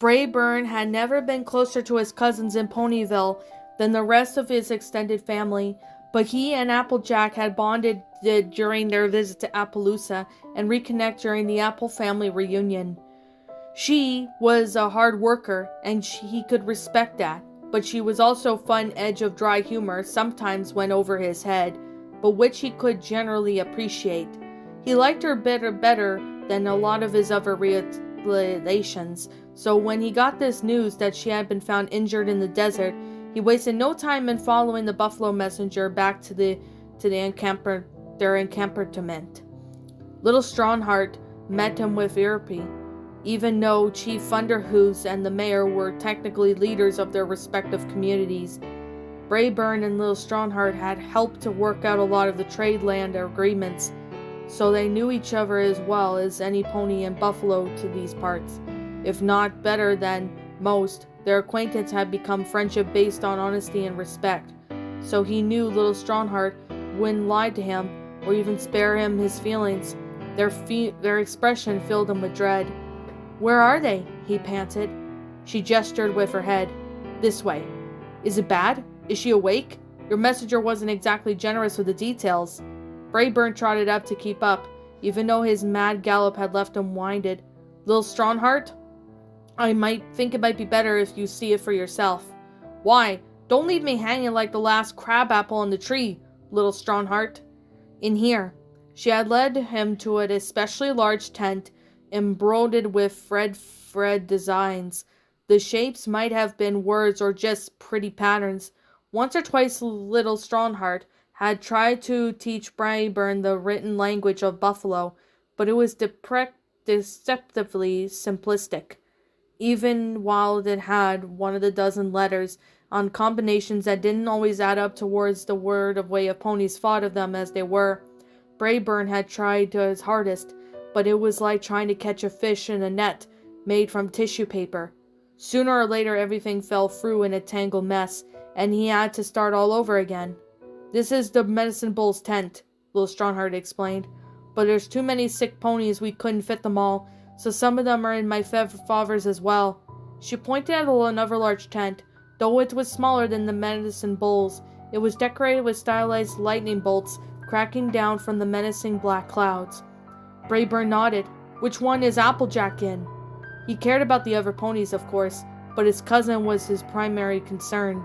Brayburn had never been closer to his cousins in Ponyville than the rest of his extended family, but he and Applejack had bonded during their visit to Appaloosa and reconnect during the Apple family reunion. She was a hard worker, and he could respect that, but she was also fun edge of dry humor sometimes went over his head, but which he could generally appreciate. He liked her better than a lot of his other relations, so when he got this news that she had been found injured in the desert, he wasted no time in following the buffalo messenger back to their encampment. Little Strongheart met him with irony, even though Chief Thunderhooves and the mayor were technically leaders of their respective communities. Brayburn and Little Strongheart had helped to work out a lot of the trade land agreements, so they knew each other as well as any pony in Buffalo to these parts. If not better than most, their acquaintance had become friendship based on honesty and respect, so he knew Little Strongheart wouldn't lie to him or even spare him his feelings. Their expression filled him with dread. "Where are they?" he panted. She gestured with her head. "This way." "Is it bad? Is she awake? Your messenger wasn't exactly generous with the details." Brayburn trotted up to keep up, even though his mad gallop had left him winded. "Little Strongheart? I might think it might be better if you see it for yourself." "Why? Don't leave me hanging like the last crab apple on the tree, Little Strongheart." "In here." She had led him to an especially large tent embroidered with thread designs. The shapes might have been words or just pretty patterns. Once or twice Little Strongheart had tried to teach Brayburn the written language of Buffalo, but it was deceptively simplistic, even while it had one of the dozen letters on combinations that didn't always add up towards the word of way of ponies thought of them as they were. Brayburn had tried his hardest, but it was like trying to catch a fish in a net made from tissue paper. Sooner or later everything fell through in a tangled mess, and he had to start all over again. "This is the Medicine Bull's tent," Little Strongheart explained, "but there's too many sick ponies, we couldn't fit them all, so some of them are in my father's as well." She pointed at another large tent. Though it was smaller than the Medicine Bull's, it was decorated with stylized lightning bolts cracking down from the menacing black clouds. Brayburn nodded. "Which one is Applejack in?" He cared about the other ponies, of course, but his cousin was his primary concern.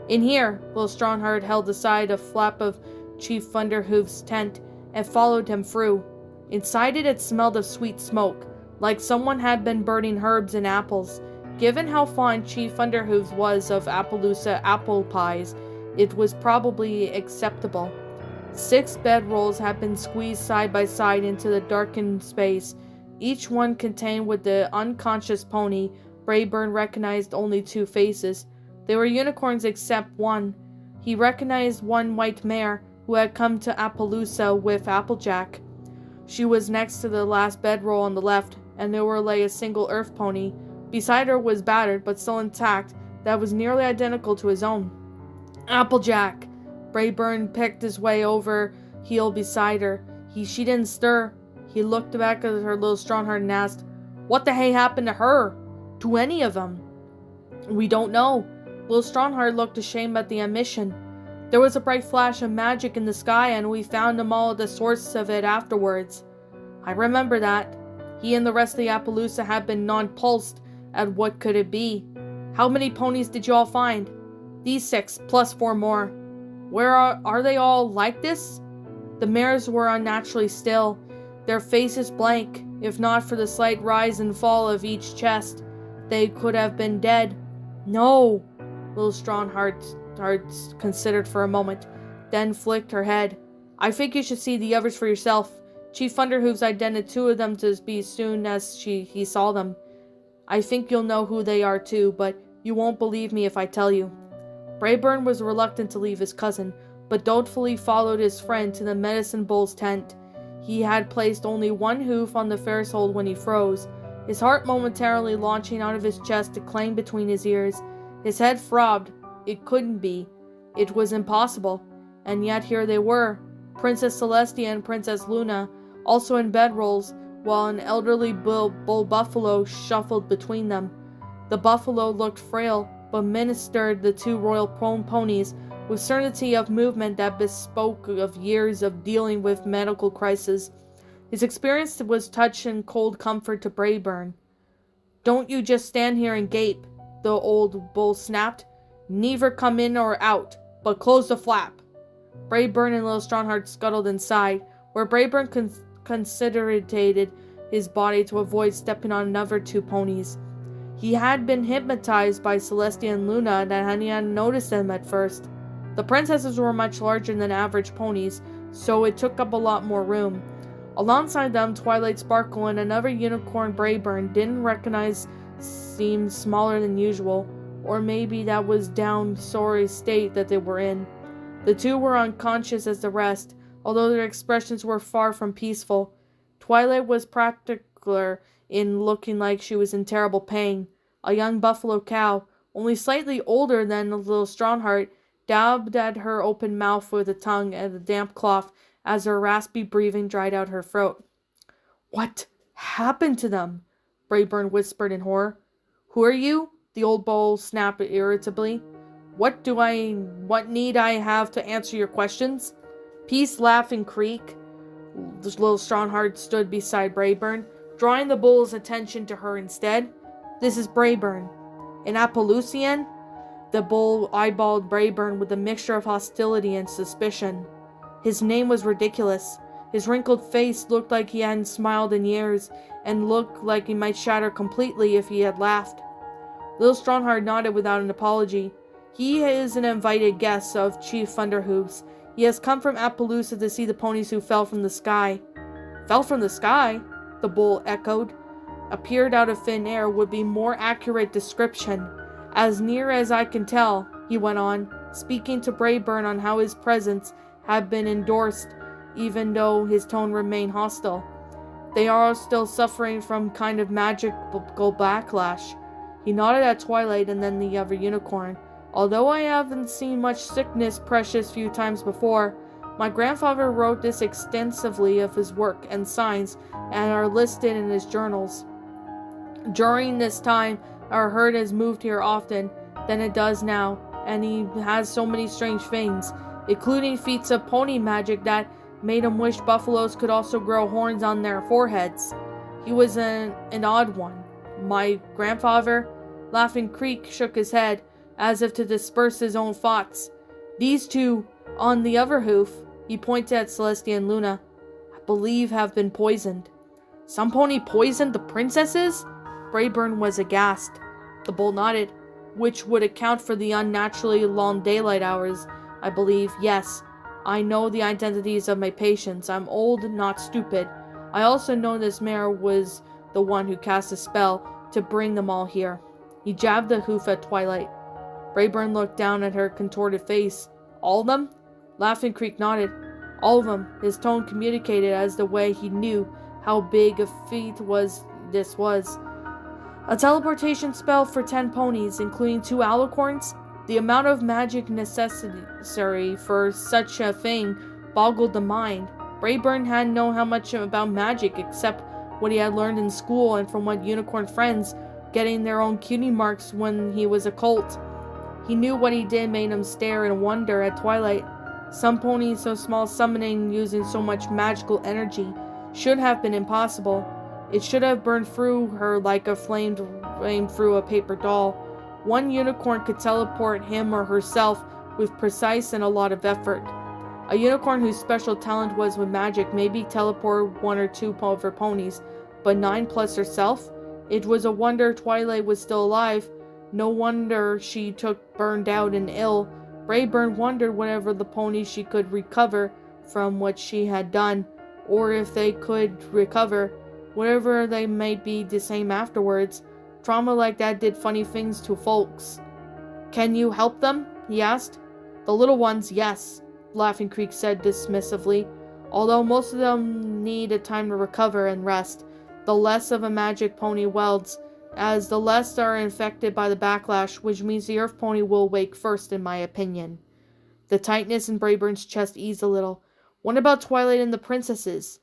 "In here." Little Strongheart held aside a flap of Chief Thunderhoof's tent and followed him through. Inside it smelled of sweet smoke, like someone had been burning herbs and apples. Given how fond Chief Thunderhooves was of Appaloosa apple pies, it was probably acceptable. 6 bedrolls had been squeezed side by side into the darkened space, each one contained with the unconscious pony. Brayburn recognized only 2 faces. They were unicorns except one. He recognized one white mare who had come to Appaloosa with Applejack. She was next to the last bedroll on the left, and there lay a single earth pony. Beside her was battered, but still intact, that was nearly identical to his own. "Applejack!" Brayburn picked his way over heel beside her. She didn't stir. He looked back at her Little Strongheart and asked, "What the hay happened to her? To any of them?" "We don't know." Little Strongheart looked ashamed at the admission. "There was a bright flash of magic in the sky, and we found them all at the source of it afterwards." "I remember that." He and the rest of the Appaloosa had been nonplussed at what could it be. "How many ponies did you all find?" "These 6, plus 4 more." "Where are they all like this?" The mares were unnaturally still, their faces blank. If not for the slight rise and fall of each chest, they could have been dead. "No." Little Strongheart considered for a moment, then flicked her head. "I think you should see the others for yourself. Chief Thunderhooves identified 2 of them to be soon as he saw them. I think you'll know who they are too, but you won't believe me if I tell you." Brayburn was reluctant to leave his cousin, but doubtfully followed his friend to the Medicine Bull's tent. He had placed only one hoof on the threshold when he froze, his heart momentarily launching out of his chest to clang between his ears. His head throbbed. It couldn't be. It was impossible. And yet here they were, Princess Celestia and Princess Luna, also in bedrolls, while an elderly bull buffalo shuffled between them. The buffalo looked frail, but ministered the two royal ponies with certainty of movement that bespoke of years of dealing with medical crises. His experience was touch and cold comfort to Brayburn. "Don't you just stand here and gape," the old bull snapped. "Neither come in or out, but close the flap." Brayburn and Little Strongheart scuttled inside, where Brayburn considerated his body to avoid stepping on another two ponies. He had been hypnotized by Celestia and Luna and he hadn't noticed them at first. The princesses were much larger than average ponies, so it took up a lot more room. Alongside them, Twilight Sparkle and another unicorn Brayburn didn't recognize seemed smaller than usual, or maybe that was down sorry state that they were in. The two were unconscious as the rest, although their expressions were far from peaceful. Twilight was particular in looking like she was in terrible pain. A young buffalo cow, only slightly older than the Little Strongheart, dabbed at her open mouth with a tongue and a damp cloth as her raspy breathing dried out her throat. "What happened to them?" Brayburn whispered in horror. "Who are you?" the old bull snapped irritably. What need I have to answer your questions?" "Peace, Laughing Creek." The Little Strongheart stood beside Brayburn, drawing the bull's attention to her instead. "This is Brayburn." "An Appaloosian?" The bull eyeballed Brayburn with a mixture of hostility and suspicion. His name was ridiculous. His wrinkled face looked like he hadn't smiled in years, and looked like he might shatter completely if he had laughed. Little Strongheart nodded without an apology. "He is an invited guest of Chief Thunderhooves. He has come from Appaloosa to see the ponies who fell from the sky." "Fell from the sky?" the bull echoed. "Appeared out of thin air would be more accurate description. As near as I can tell," he went on, speaking to Brayburn on how his presence had been endorsed, even though his tone remained hostile. "They are still suffering from kind of magical backlash." He nodded at Twilight and then the other unicorn. "Although I haven't seen much sickness precious few times before, my grandfather wrote this extensively of his work and signs and are listed in his journals. During this time, our herd has moved here often than it does now, and he has so many strange things, including feats of pony magic that made him wish buffaloes could also grow horns on their foreheads. He was an odd one. My grandfather?" Laughing Creek shook his head, as if to disperse his own thoughts. "These two, on the other hoof," he pointed at Celestia and Luna, "I believe have been poisoned." "Some pony poisoned the princesses?" Brayburn was aghast. The bull nodded. "Which would account for the unnaturally long daylight hours, I believe. Yes, I know the identities of my patients. I'm old, not stupid. I also know this mare was the one who cast a spell to bring them all here." He jabbed the hoof at Twilight. Brayburn looked down at her contorted face. "All of them?" Laughing Creek nodded. "All of them." His tone communicated as the way he knew how big a feat this was. "A teleportation spell for 10 ponies, including 2 alicorns? The amount of magic necessary for such a thing boggled the mind. Brayburn hadn't known how much about magic except what he had learned in school and from what unicorn friends getting their own cutie marks when he was a colt. He knew what he did made him stare in wonder at Twilight. Some ponies so small summoning using so much magical energy should have been impossible. It should have burned through her like a flame through a paper doll. One unicorn could teleport him or herself with precise and a lot of effort. A unicorn whose special talent was with magic maybe teleport 1 or 2 of her ponies, but 9 plus herself? It was a wonder Twilight was still alive. No wonder she took burned out and ill. Brayburn wondered whatever the ponies she could recover from what she had done, or if they could recover, whatever they might be the same afterwards. Trauma like that did funny things to folks. "Can you help them?" he asked. "The little ones, yes," Laughing Creek said dismissively. "Although most of them need a time to recover and rest. The less of a magic pony welds, as the less are infected by the backlash, which means the earth pony will wake first in my opinion." The tightness in Brayburn's chest eased a little. What about Twilight and the princesses?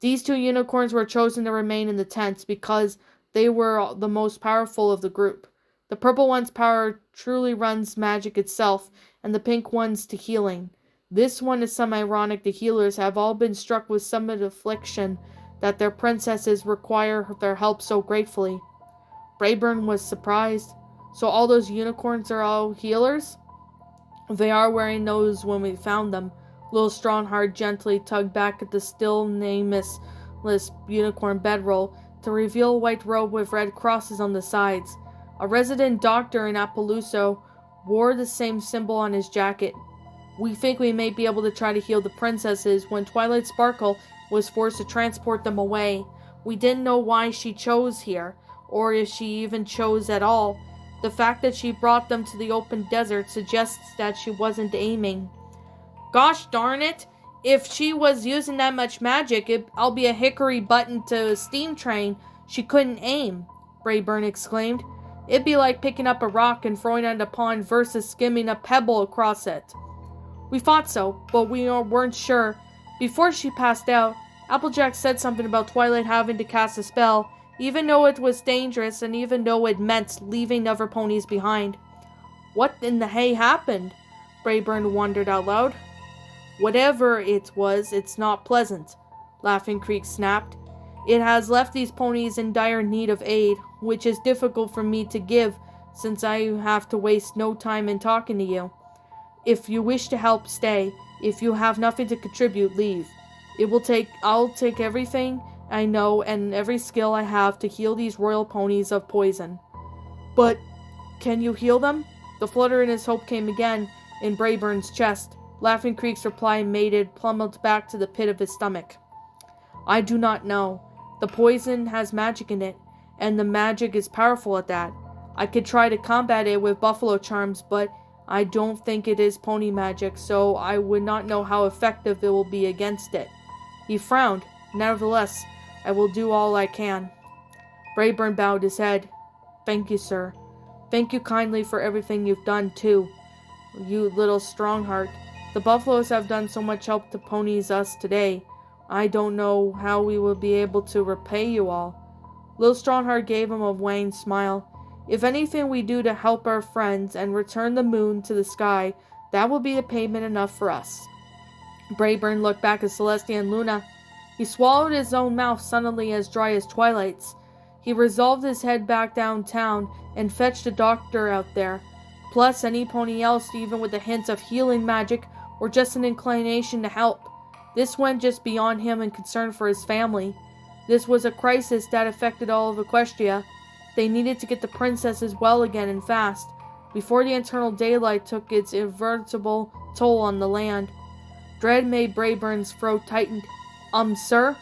These 2 unicorns were chosen to remain in the tent because they were the most powerful of the group. The purple one's power truly runs magic itself, and the pink one's to healing. This one is some ironic. The healers have all been struck with some affliction that their princesses require their help so gratefully. Brayburn was surprised. So all those unicorns are all healers? They are wearing those when we found them. Little Strongheart gently tugged back at the still nameless unicorn bedroll to reveal a white robe with red crosses on the sides. A resident doctor in Appaloosa wore the same symbol on his jacket. We think we may be able to try to heal the princesses. When Twilight Sparkle was forced to transport them away, we didn't know why she chose here, or if she even chose at all. The fact that she brought them to the open desert suggests that she wasn't aiming. Gosh darn it! If she was using that much magic, I'll be a hickory button to a steam train. She couldn't aim, Brayburn exclaimed. It'd be like picking up a rock and throwing it at a pond versus skimming a pebble across it. We thought so, but we weren't sure. Before she passed out, Applejack said something about Twilight having to cast a spell, even though it was dangerous and even though it meant leaving other ponies behind. What in the hay happened? Brayburn wondered out loud. Whatever it was, it's not pleasant, Laughing Creek snapped. It has left these ponies in dire need of aid, which is difficult for me to give since I have to waste no time in talking to you. If you wish to help, stay. If you have nothing to contribute, leave. I'll take everything I know and every skill I have to heal these royal ponies of poison. But can you heal them? The flutter in his hope came again in Brayburn's chest. Laughing Creek's reply plummeled back to the pit of his stomach. I do not know. The poison has magic in it, and the magic is powerful at that. I could try to combat it with buffalo charms, but I don't think it is pony magic, so I would not know how effective it will be against it. He frowned. Nevertheless, I will do all I can. Brayburn bowed his head. Thank you, sir. Thank you kindly for everything you've done, too. You little Strongheart. The buffaloes have done so much help to ponies us today. I don't know how we will be able to repay you all. Little Strongheart gave him a wan smile. If anything we do to help our friends and return the moon to the sky, that will be a payment enough for us. Brayburn looked back at Celestia and Luna. He swallowed his own mouth suddenly as dry as Twilight's. He resolved his head back downtown and fetched a doctor out there. Plus any pony else, even with a hint of healing magic or just an inclination to help. This went just beyond him and concern for his family. This was a crisis that affected all of Equestria. They needed to get the princesses well again and fast, before the eternal daylight took its inevitable toll on the land. Dread made Brayburn's throat tighten. Sir?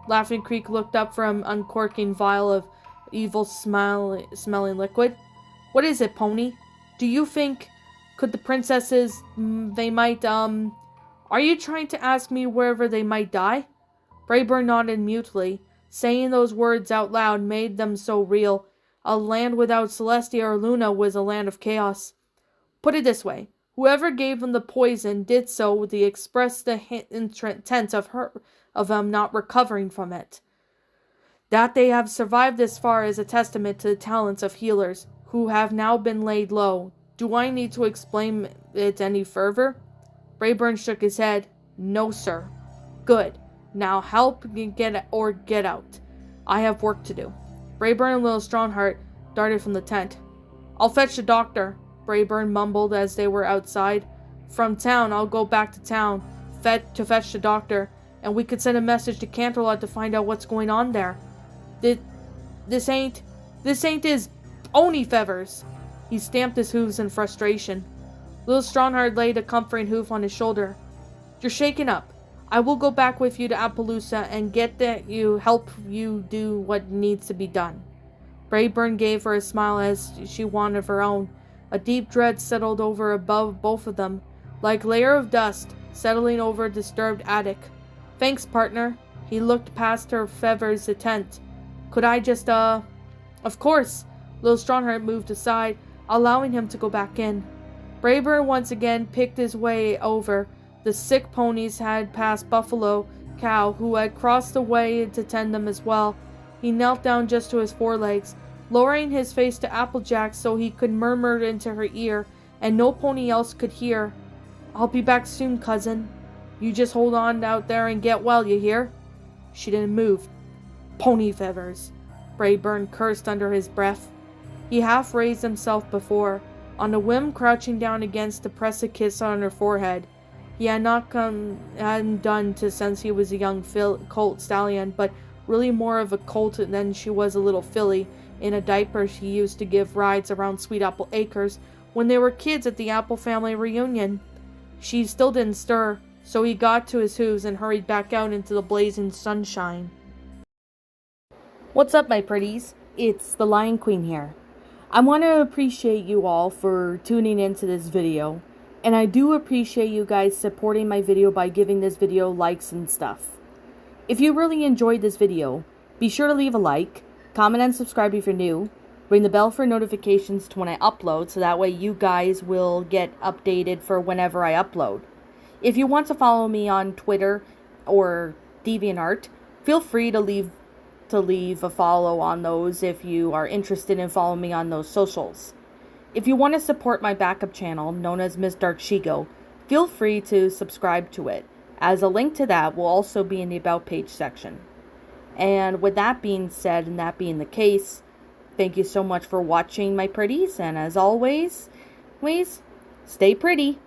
Laughing Creek looked up from an uncorking vial of evil smelling liquid. What is it, pony? Do you think... Could the princesses... they might, Are you trying to ask me wherever they might die? Brayburn nodded mutely. Saying those words out loud made them so real. A land without Celestia or Luna was a land of chaos. Put it this way. Whoever gave them the poison did so with the express intent of them not recovering from it. That they have survived this far is a testament to the talents of healers, who have now been laid low. Do I need to explain it any further? Brayburn shook his head. No, sir. Good. Now help get out. I have work to do. Brayburn and Little Strongheart darted from the tent. I'll fetch the doctor, Brayburn mumbled as they were outside. From town, I'll go back to town to fetch the doctor, and we could send a message to Canterlot to find out what's going on there. This ain't his pony feathers. He stamped his hooves in frustration. Little Strongheart laid a comforting hoof on his shoulder. You're shaken up. I will go back with you to Appaloosa and help you do what needs to be done. Brayburn gave her a smile as she wanted her own. A deep dread settled over above both of them, like a layer of dust settling over a disturbed attic. Thanks, partner. He looked past her feathers to tent. Could I just, Of course. Little Strongheart moved aside, allowing him to go back in. Brayburn once again picked his way over. The sick ponies had passed Buffalo Cow, who had crossed the way to tend them as well. He knelt down just to his forelegs, lowering his face to Applejack so he could murmur into her ear, and no pony else could hear. "I'll be back soon, cousin. You just hold on out there and get well, you hear?" She didn't move. "Pony feathers," Brayburn cursed under his breath. He half raised himself before, on a whim crouching down against to press a kiss on her forehead. He hadn't done to since he was a young colt stallion, but really more of a colt than she was a little filly in a diaper she used to give rides around Sweet Apple Acres when they were kids at the Apple family reunion. She still didn't stir, so he got to his hooves and hurried back out into the blazing sunshine. What's up, my pretties? It's the Lion Queen here. I want to appreciate you all for tuning into this video, and I do appreciate you guys supporting my video by giving this video likes and stuff. If you really enjoyed this video, be sure to leave a like, comment and subscribe if you're new, ring the bell for notifications to when I upload so that way you guys will get updated for whenever I upload. If you want to follow me on Twitter or DeviantArt, feel free to leave a follow on those if you are interested in following me on those socials. If you want to support my backup channel, known as Miss Dark Shigo, feel free to subscribe to it, as a link to that will also be in the About page section. And with that being said, and that being the case, thank you so much for watching, my pretties, and as always, stay pretty.